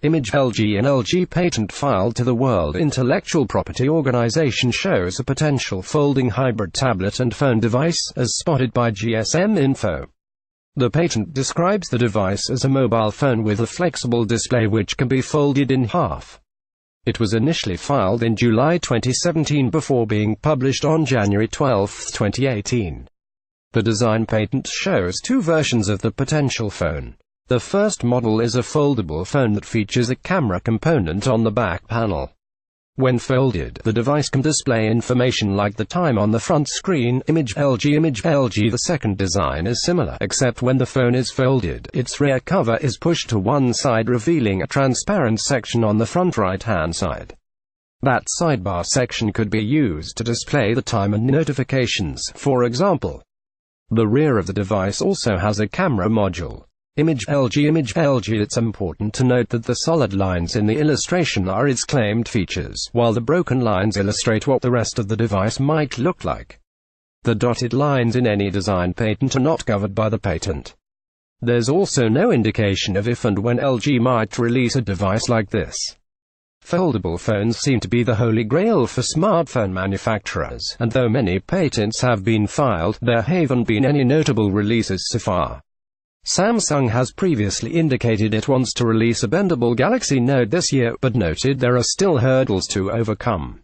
Image LG. An LG patent filed to the World Intellectual Property Organization shows a potential folding hybrid tablet and phone device, as spotted by GSM Info. The patent describes the device as a mobile phone with a flexible display which can be folded in half. It was initially filed in July 2017 before being published on January 12, 2018. The design patent shows two versions of the potential phone. The first model is a foldable phone that features a camera component on the back panel. When folded, the device can display information like the time on the front screen. Image LG. The second design is similar, except when the phone is folded, its rear cover is pushed to one side, revealing a transparent section on the front right-hand side. That sidebar section could be used to display the time and notifications, for example. The rear of the device also has a camera module. Image LG. It's important to note that the solid lines in the illustration are its claimed features, while the broken lines illustrate what the rest of the device might look like. The dotted lines in any design patent are not covered by the patent. There's also no indication of if and when LG might release a device like this. Foldable phones seem to be the holy grail for smartphone manufacturers, and though many patents have been filed, there haven't been any notable releases so far. Samsung has previously indicated it wants to release a bendable Galaxy Note this year, but noted there are still hurdles to overcome.